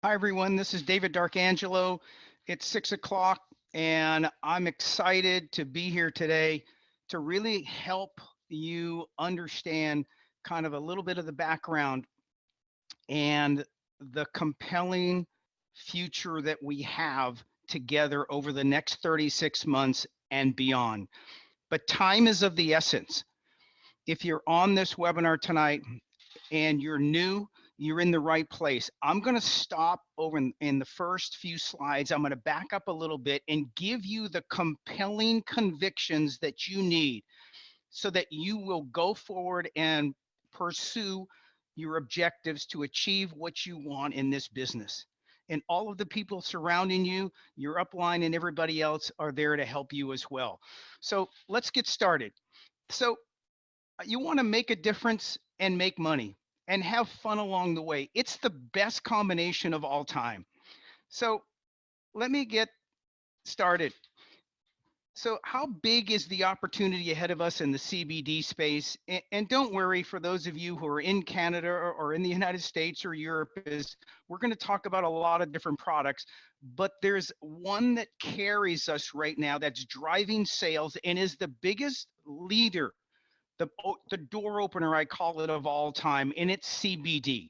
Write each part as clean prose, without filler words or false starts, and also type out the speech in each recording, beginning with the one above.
Hi, everyone. This is David Darkangelo. It's 6 o'clock, and I'm excited to be here today to really help you understand kind of a little bit of the background and the compelling future that we have together over the next 36 months and beyond. But time is of the essence. If you're on this webinar tonight, and you're new, you're in the right place. I'm going to stop over in the first few slides. I'm going to back up a little bit and give you the compelling convictions that you need so that you will go forward and pursue your objectives to achieve what you want in this business. And all of the people surrounding you, your upline and everybody else are there to help you as well. So let's get started. So you want to make a difference and make money and have fun along the way. It's the best combination of all time. So let me get started. So how big is the opportunity ahead of us in the CBD space? And don't worry, for those of you who are in Canada or in the United States or Europe, is we're going to talk about a lot of different products, but there's one that carries us right now that's driving sales and is the biggest leader, the door opener, I call it, of all time, and it's CBD.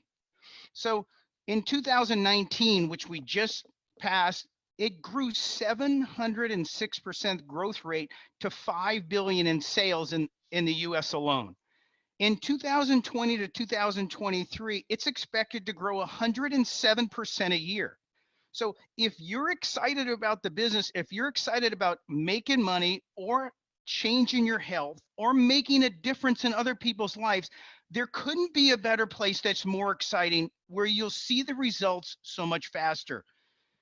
So in 2019, which we just passed, it grew 706% growth rate to 5 billion in sales in the US alone. In 2020 to 2023, it's expected to grow 107% a year. So if you're excited about the business, if you're excited about making money or changing your health or making a difference in other people's lives, there couldn't be a better place that's more exciting where you'll see the results so much faster.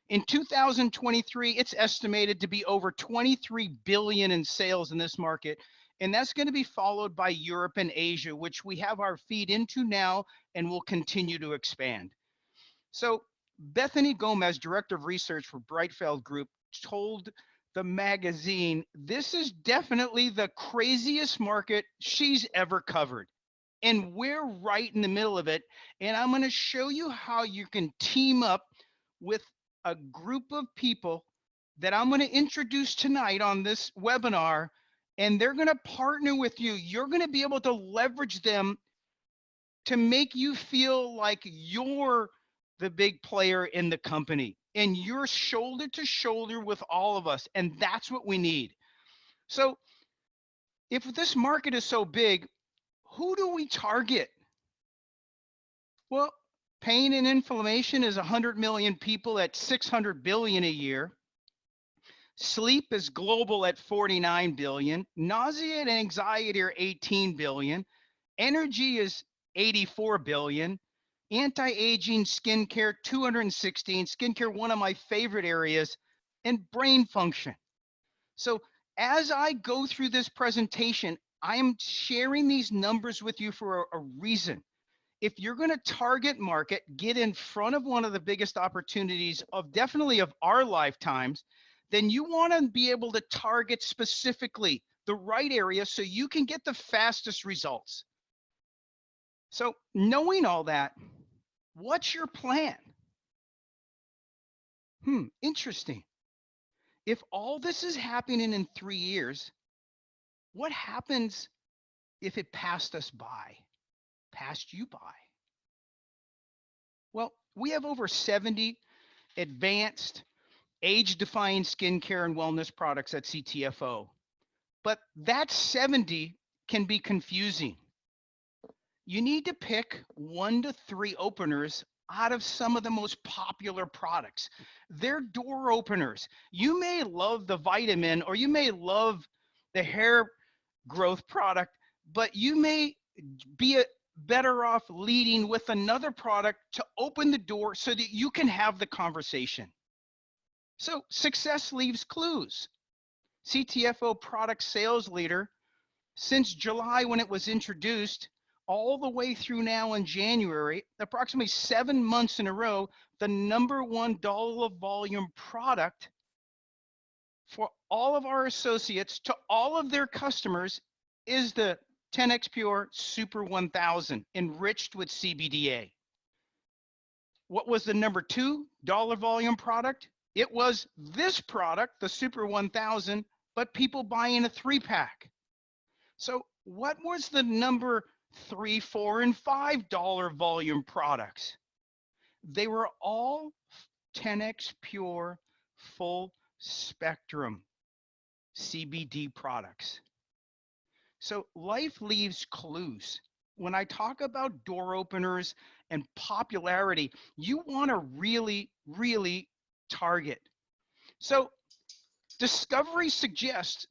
In 2023, it's estimated to be over 23 billion in sales in this market. And that's going to be followed by Europe and Asia, which we have our feet into now and will continue to expand. So Bethany Gomez, Director of Research for Brightfeld Group, told the magazine, this is definitely the craziest market she's ever covered. And we're right in the middle of it. And I'm going to show you how you can team up with a group of people that I'm going to introduce tonight on this webinar. And they're going to partner with you. You're going to be able to leverage them to make you feel like you're the big player in the company and you're shoulder to shoulder with all of us. And that's what we need. So if this market is so big, who do we target? Well, pain and inflammation is 100 million people at 600 billion a year. Sleep is global at 49 billion. Nausea and anxiety are 18 billion. Energy is 84 billion. Anti-aging, skincare, 216. Skincare, one of my favorite areas, and brain function. So as I go through this presentation, I am sharing these numbers with you for a reason. If you're going to target market, get in front of one of the biggest opportunities of definitely of our lifetimes, then you want to be able to target specifically the right area so you can get the fastest results. So knowing all that, what's your plan? Interesting. If all this is happening in 3 years, what happens if it passed us by, passed you by? Well, we have over 70 advanced age-defying skincare and wellness products at CTFO, but that 70 can be confusing. You need to pick 1 to 3 openers out of some of the most popular products. They're door openers. You may love the vitamin or you may love the hair growth product, but you may be better off leading with another product to open the door so that you can have the conversation. So success leaves clues. CTFO product sales leader, since July when it was introduced, all the way through now in January, approximately 7 months in a row, the #1 dollar volume product for all of our associates to all of their customers is the 10X Pure Super 1000 enriched with CBDA. What was the number $2 volume product? It was this product, the Super 1000, but people buying a 3-pack. So what was the number $3, $4, and $5 volume products? They were all 10x Pure full spectrum CBD products. So life leaves clues. When I talk about door openers and popularity, you want to really, really target. So discovery suggests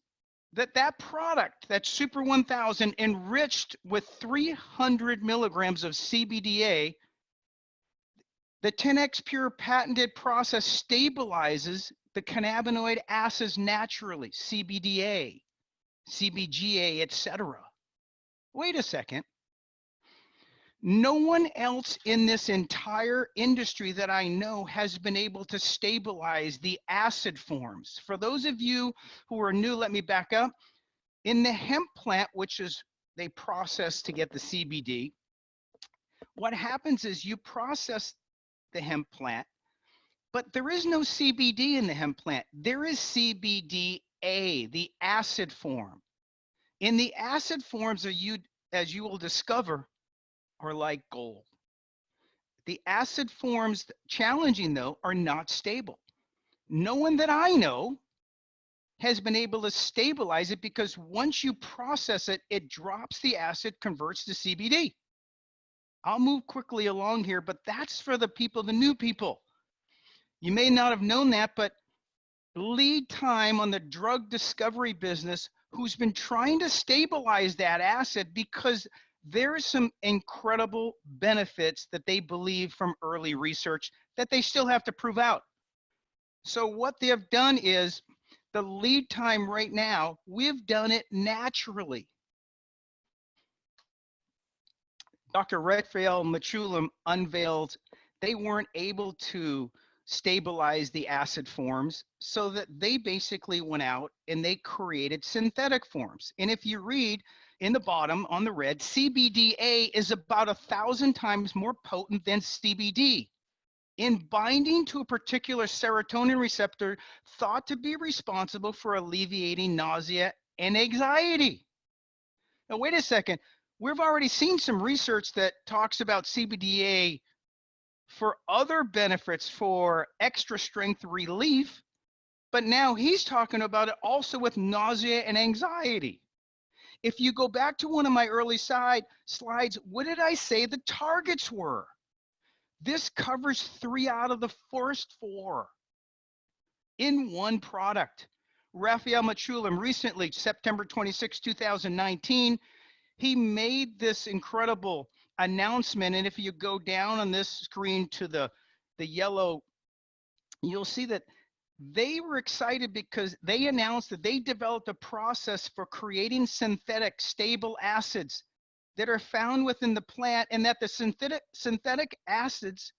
that that product, that Super 1000, enriched with 300 milligrams of CBDA, the 10x Pure patented process stabilizes the cannabinoid acids naturally, CBDA, CBGA, etc. Wait a second. No one else in this entire industry that I know has been able to stabilize the acid forms. For those of you who are new, let me back up. In the hemp plant, which is they process to get the CBD, what happens is you process the hemp plant, but there is no CBD in the hemp plant. There is CBDA, the acid form. In the acid forms, as you will discover, are like gold. The acid forms, challenging though, are not stable. No one that I know has been able to stabilize it, because once you process it, it drops the acid, converts to CBD. I'll move quickly along here, but that's for the people, the new people. You may not have known that, but lead time on the drug discovery business, who's been trying to stabilize that acid, because there are some incredible benefits that they believe from early research that they still have to prove out. So what they have done is, the lead time right now, we've done it naturally. Dr. Raphael Mechoulam unveiled they weren't able to stabilize the acid forms, so that they basically went out and they created synthetic forms. And if you read in the bottom on the red, CBDA is about 1,000 times more potent than CBD in binding to a particular serotonin receptor thought to be responsible for alleviating nausea and anxiety. Now, wait a second. We've already seen some research that talks about CBDA for other benefits for extra strength relief, but now he's talking about it also with nausea and anxiety. If you go back to one of my early slides, what did I say the targets were? This covers 3 out of the first 4 in one product. Raphael Mechoulam recently, September 26, 2019, he made this incredible announcement. And if you go down on this screen to the yellow, you'll see that they were excited because they announced that they developed a process for creating synthetic stable acids that are found within the plant, and that the synthetic acids,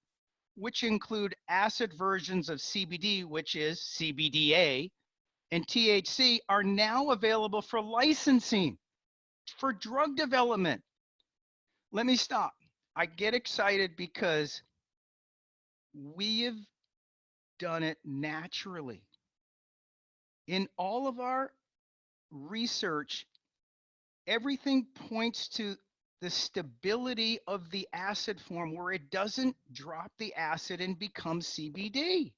which include acid versions of CBD, which is CBDA, and THC, are now available for licensing for drug development. Let me stop. I get excited because we have done it naturally. In all of our research, everything points to the stability of the acid form, where it doesn't drop the acid and become CBD.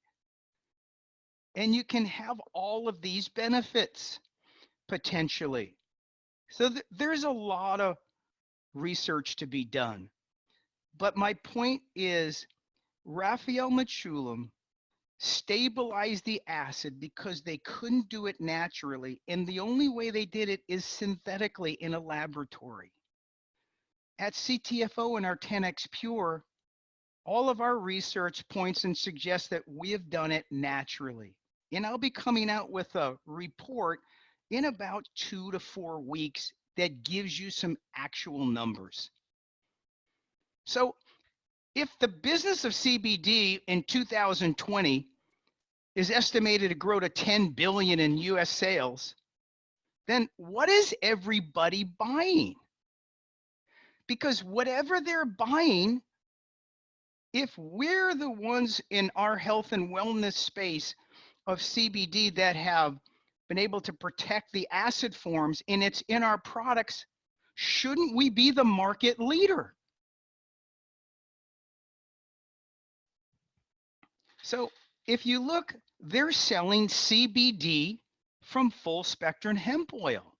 And you can have all of these benefits potentially. So there's a lot of research to be done. But my point is, Raphael Mechoulam stabilized the acid because they couldn't do it naturally. And the only way they did it is synthetically in a laboratory. At CTFO and our 10x Pure, all of our research points and suggests that we have done it naturally. And I'll be coming out with a report in about 2 to 4 weeks that gives you some actual numbers. So if the business of CBD in 2020 is estimated to grow to 10 billion in US sales, then what is everybody buying? Because whatever they're buying if we're the ones in our health and wellness space of CBD that have been able to protect the acid forms and it's in our products, shouldn't we be the market leader? So if you look, they're selling CBD from full spectrum hemp oil.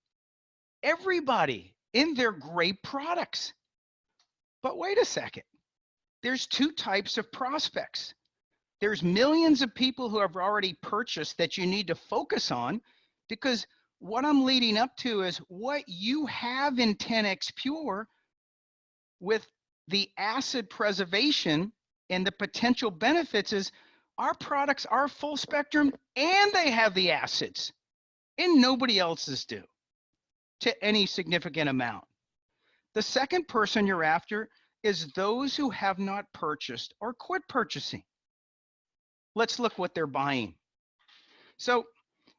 Everybody in their great products. But wait a second. There's two types of prospects. There's millions of people who have already purchased that you need to focus on, because what I'm leading up to is what you have in 10X Pure with the acid preservation and the potential benefits is our products are full spectrum and they have the acids, and nobody else's do to any significant amount. The second person you're after is those who have not purchased or quit purchasing. Let's look what they're buying. So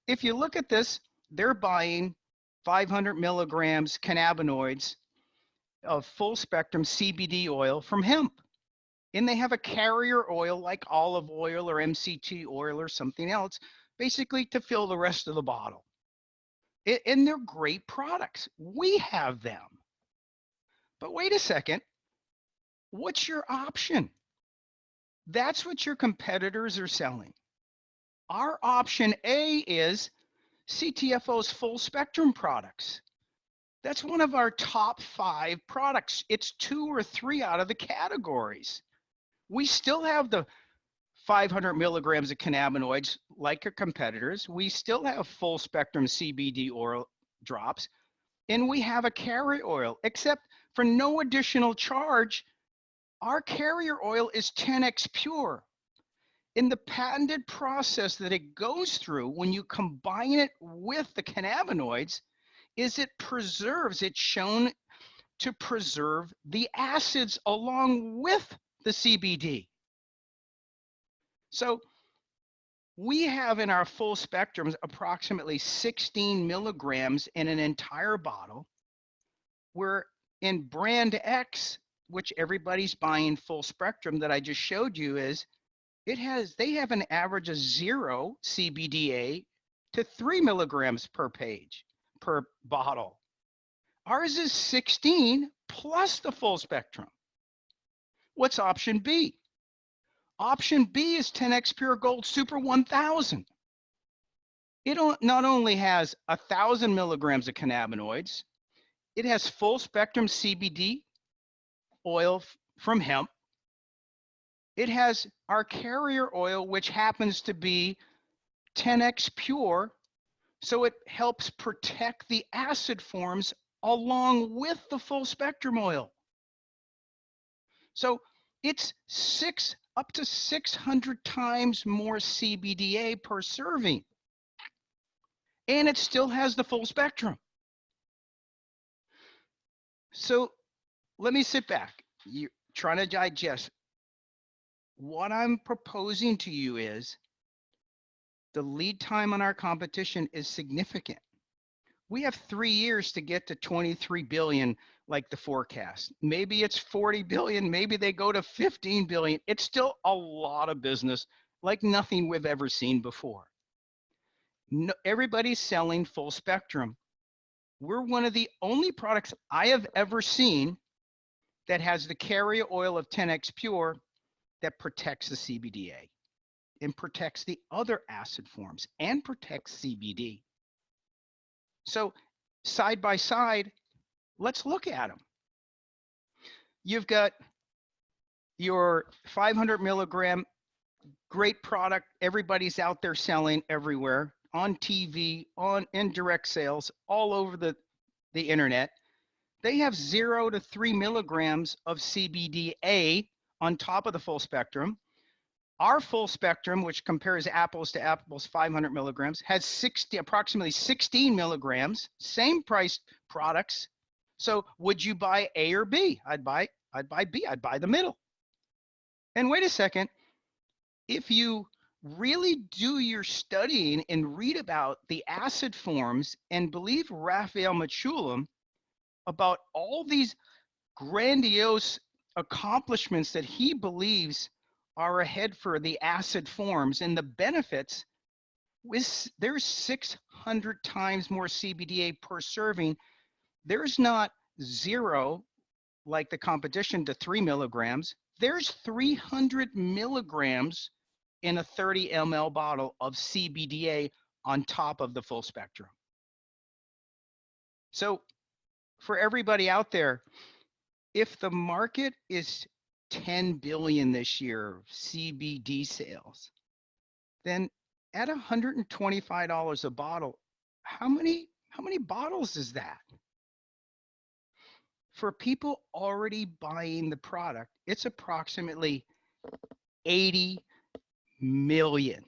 if you look at this, they're buying 500 milligrams cannabinoids of full spectrum CBD oil from hemp. And they have a carrier oil like olive oil or MCT oil or something else, basically to fill the rest of the bottle. And they're great products. We have them. But wait a second, what's your option? That's what your competitors are selling. Our option A is CTFO's full spectrum products. That's one of our top 5 products. It's 2 or 3 out of the categories. We still have the 500 milligrams of cannabinoids like our competitors. We still have full spectrum CBD oil drops, and we have a carrier oil, except for no additional charge. Our carrier oil is 10X Pure. In the patented process that it goes through when you combine it with the cannabinoids, is it preserves, it's shown to preserve the acids along with the CBD. So we have in our full spectrums approximately 16 milligrams in an entire bottle, where in brand X, which everybody's buying full spectrum that I just showed you, is they have an average of 0 CBDA to 3 milligrams per bottle. Ours is 16 plus the full spectrum. What's option B? Option B is 10X Pure Gold Super 1000. It not only has 1,000 milligrams of cannabinoids, it has full spectrum CBD oil from hemp. It has our carrier oil, which happens to be 10X Pure, so it helps protect the acid forms along with the full spectrum oil. So it's up to 600 times more CBDA per serving, and it still has the full spectrum. So let me sit back. You're trying to digest. What I'm proposing to you is the lead time on our competition is significant. We have 3 years to get to 23 billion like the forecast. Maybe it's 40 billion, maybe they go to 15 billion. It's still a lot of business, like nothing we've ever seen before. No, everybody's selling full spectrum. We're one of the only products I have ever seen that has the carrier oil of 10X Pure that protects the CBDA and protects the other acid forms and protects CBD. So side by side, let's look at them. You've got your 500 milligram, great product. Everybody's out there selling everywhere, on TV, on indirect sales, all over the internet. They have 0 to 3 milligrams of CBDA on top of the full spectrum. Our full spectrum, which compares apples to apples, 500 milligrams, has approximately 16 milligrams, same price products. So would you buy A or B? I'd buy B. I'd buy the middle. And wait a second, if you really do your studying and read about the acid forms and believe Raphael Mechoulam about all these grandiose accomplishments that he believes are ahead for the acid forms and the benefits. There's 600 times more CBDA per serving. There's not zero like the competition to 3 milligrams. There's 300 milligrams in a 30 ml bottle of CBDA on top of the full spectrum. So for everybody out there, if the market is 10 billion this year CBD sales, then at $125 a bottle, how many bottles is that? For people already buying the product, it's approximately 80 million.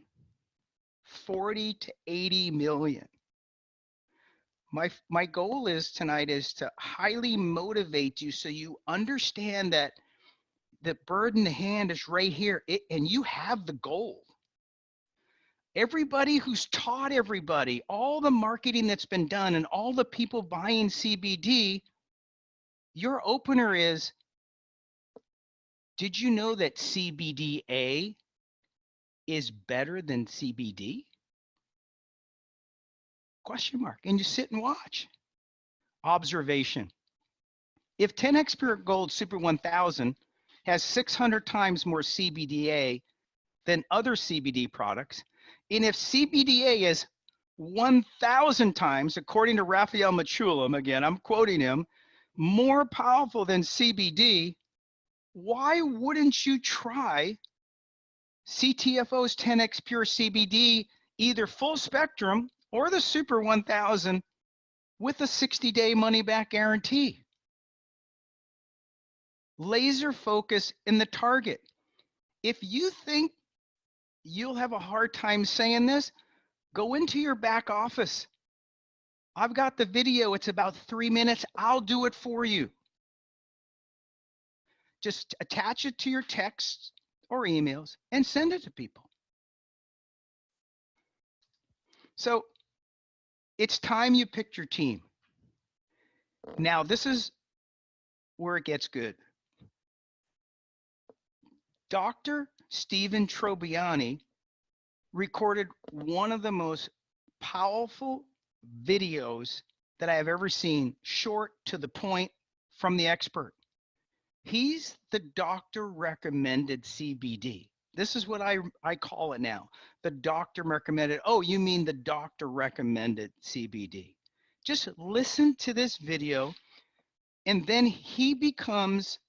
40 to 80 million. My goal is tonight is to highly motivate you so you understand that the bird in the hand is right here, and you have the gold. Everybody who's taught everybody, all the marketing that's been done and all the people buying CBD, your opener is, did you know that CBDA is better than CBD? Question mark. And you sit and watch. Observation. If 10x Pure Gold Super 1000 has 600 times more CBDA than other CBD products, and if CBDA is 1,000 times, according to Raphael Mechoulam, again, I'm quoting him, more powerful than CBD, why wouldn't you try CTFO's 10x Pure CBD, either full spectrum or the Super 1000 with a 60-day money-back guarantee? Laser focus in the target. If you think you'll have a hard time saying this, go into your back office. I've got the video. It's about 3 minutes. I'll do it for you. Just attach it to your texts or emails and send it to people. So it's time you picked your team. Now, this is where it gets good. Dr. Stephen Trobiani recorded one of the most powerful videos that I have ever seen, short, to the point, from the expert. He's the doctor recommended CBD. This is what I call it now. The doctor recommended. Oh, you mean the doctor recommended CBD. Just listen to this video, and then he becomes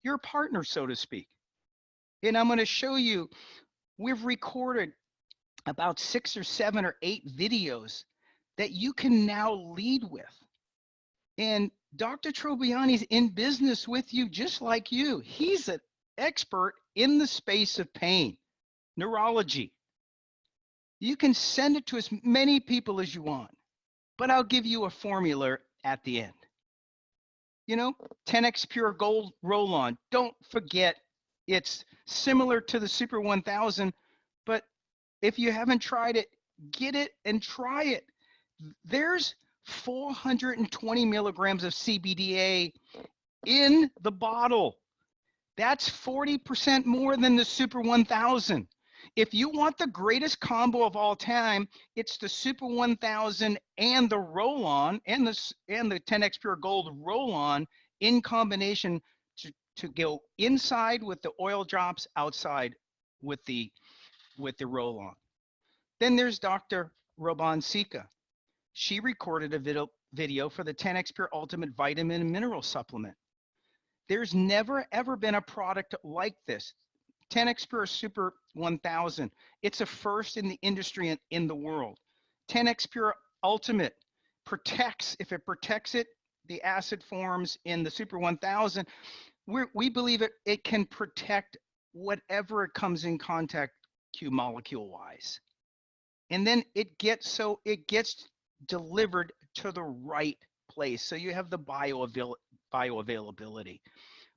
your partner, so to speak. And I'm going to show you, we've recorded about 6 or 7 or 8 videos that you can now lead with. And Dr. Trobiani's in business with you just like you. He's an expert in the space of pain, neurology. You can send it to as many people as you want, but I'll give you a formula at the end. You know, 10x Pure Gold Roll-On. Don't forget, it's similar to the Super 1000, but if you haven't tried it, get it and try it. There's 420 milligrams of CBDA in the bottle. That's 40% more than the Super 1000. If you want the greatest combo of all time, it's the Super 1000 and the roll-on and the 10x Pure Gold roll-on in combination to go inside with the oil drops, outside with the roll-on. Then there's Dr. Robin Sika. She recorded a video for the 10x Pure Ultimate Vitamin and Mineral Supplement. There's never ever been a product like this. 10x Pure Super 1000. It's a first in the industry and in the world. 10x Pure Ultimate protects, if it protects it, the acid forms in the Super 1000. We believe it can protect whatever it comes in contact to molecule-wise. And then it gets delivered to the right place. So you have the bioavailability.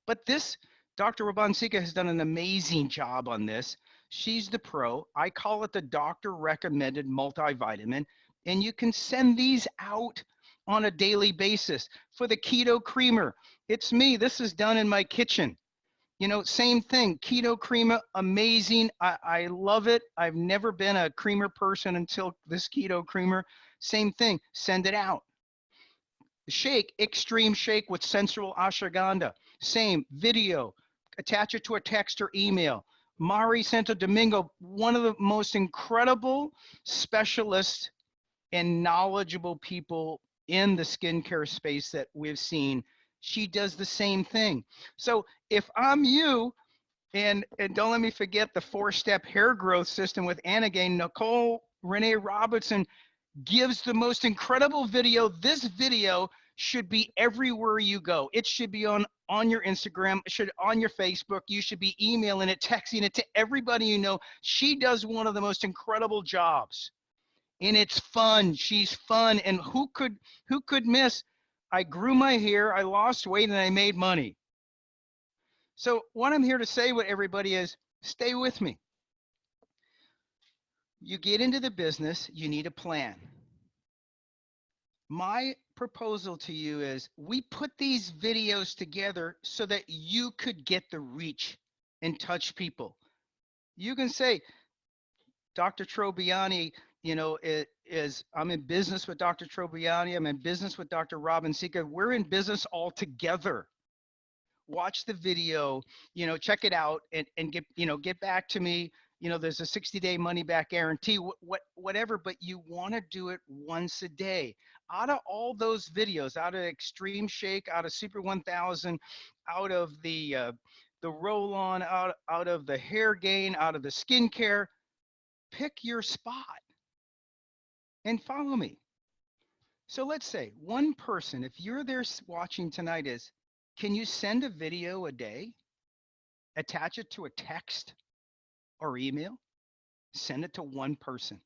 But this, Dr. Robin Sika has done an amazing job on this. She's the pro. I call it the doctor recommended multivitamin. And you can send these out on a daily basis. For the keto creamer, it's me. This is done in my kitchen. You know, same thing. Keto creamer, amazing. I love it. I've never been a creamer person until this keto creamer. Same thing. Send it out. Shake, extreme shake with sensual ashwagandha. Same video. Attach it to a text or email. Mari Santo Domingo, one of the most incredible specialists and knowledgeable people in the skincare space that we've seen. She does the same thing. So if I'm you, and don't let me forget the 4-step hair growth system with Anagain, Nicole Renee Robertson gives the most incredible video. This video should be everywhere you go. It should be on your Instagram, it should on your Facebook. You should be emailing it, texting it to everybody you know. She does one of the most incredible jobs. And it's fun. She's fun. And who could miss? I grew my hair, I lost weight, and I made money. So what I'm here to say with everybody is stay with me. You get into the business, you need a plan. My proposal to you is we put these videos together so that you could get the reach and touch people. You can say, Dr. Trobiani, you know, I'm in business with Dr. Trobiani. I'm in business with Dr. Robin Sika. We're in business all together. Watch the video, you know, check it out and get back to me. You know, there's a 60-day money back guarantee, whatever, but you want to do it once a day. Out of all those videos, out of Extreme Shake, out of Super 1000, out of the roll on, out of the hair gain, out of the skincare, pick your spot and follow me. So let's say one person, if you're there watching tonight, can you send a video a day, attach it to a text or email, send it to one person?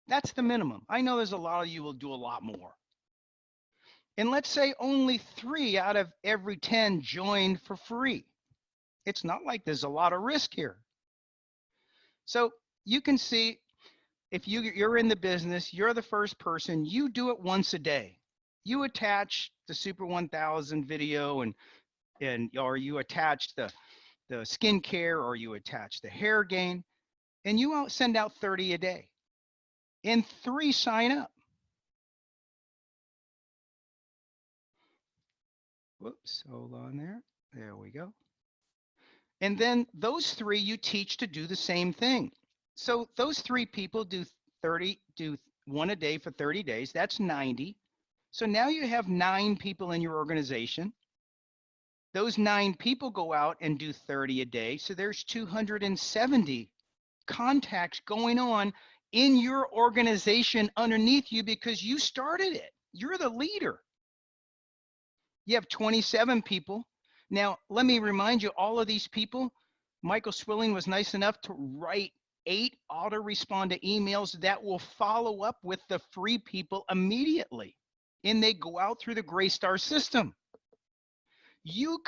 That's the minimum. I know there's a lot of you will do a lot more. And let's say only 3 out of every 10 join for free. It's not like there's a lot of risk here. So you can see, if you're in the business, you're the first person, you do it once a day. You attach the Super 1000 video or you attach the skincare, or you attach the hair gain, and you send out 30 a day. And 3 sign up. Whoops, hold on there. There we go. And then those 3 you teach to do the same thing. So those 3 people do 1 a day for 30 days. That's 90. So now you have 9 people in your organization. Those 9 people go out and do 30 a day. So there's 270 contacts going on in your organization underneath you because you started it. You're the leader. You have 27 people. Now, let me remind you, all of these people, Michael Swilling was nice enough to write 8 autoresponder emails that will follow up with the free people immediately. And they go out through the Graystar system. You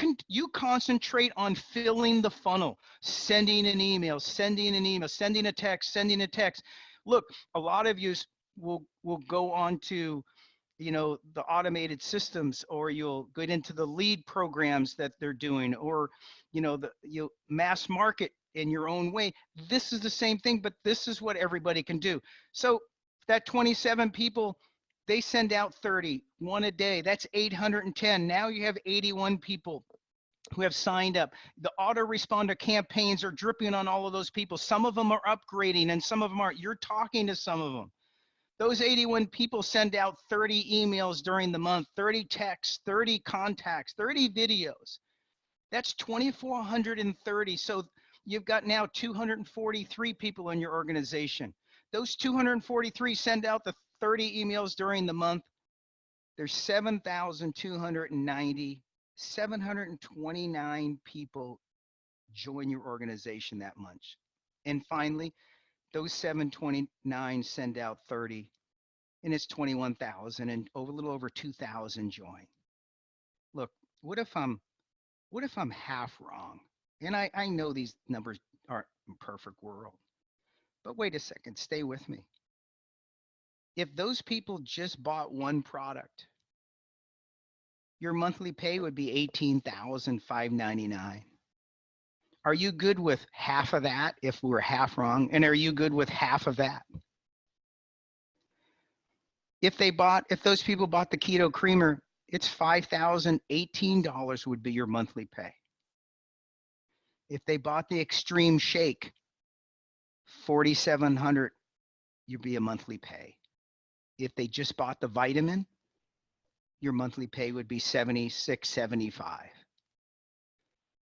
concentrate on filling the funnel, sending an email, sending a text. Look, a lot of you will go on to, you know, the automated systems, or you'll get into the lead programs that they're doing, or, you know, you mass market in your own way. This is the same thing, but this is what everybody can do. So that 27 people, they send out 30, 1 a day. That's 810. Now you have 81 people who have signed up. The autoresponder campaigns are dripping on all of those people. Some of them are upgrading and some of them aren't. You're talking to some of them. Those 81 people send out 30 emails during the month, 30 texts, 30 contacts, 30 videos. That's 2,430. So you've got now 243 people in your organization. Those 243 send out the 30 emails during the month. There's 7,290, 729 people join your organization that month. And finally, those 729 send out 30, and it's 21,000, and a little over 2,000 join. Look, what if I'm half wrong? And I know these numbers aren't a perfect world, but wait a second, stay with me. If those people just bought one product, your monthly pay would be $18,599. Are you good with half of that if we're half wrong? And are you good with half of that? If those people bought the keto creamer, it's $5,018 would be your monthly pay. If they bought the extreme shake, $4,700 you'd be a monthly pay. If they just bought the vitamin, your monthly pay would be $76.75.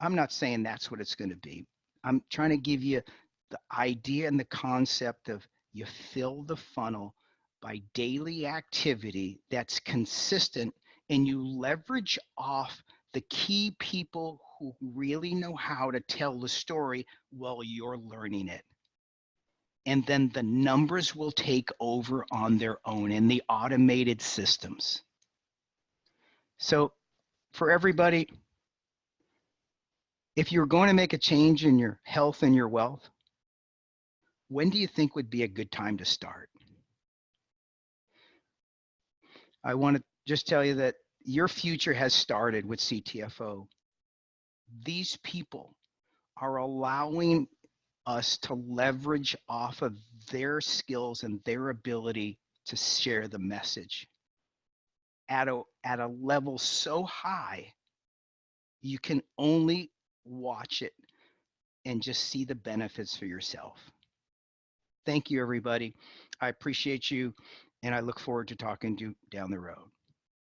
I'm not saying that's what it's going to be. I'm trying to give you the idea and the concept of you fill the funnel by daily activity that's consistent, and you leverage off the key people who really know how to tell the story while you're learning it. And then the numbers will take over on their own in the automated systems. So for everybody, if you're going to make a change in your health and your wealth, when do you think would be a good time to start? I want to just tell you that your future has started with CTFO. These people are allowing us to leverage off of their skills and their ability to share the message at a level so high, you can only watch it and just see the benefits for yourself. Thank you, everybody. I appreciate you, and I look forward to talking to you down the road.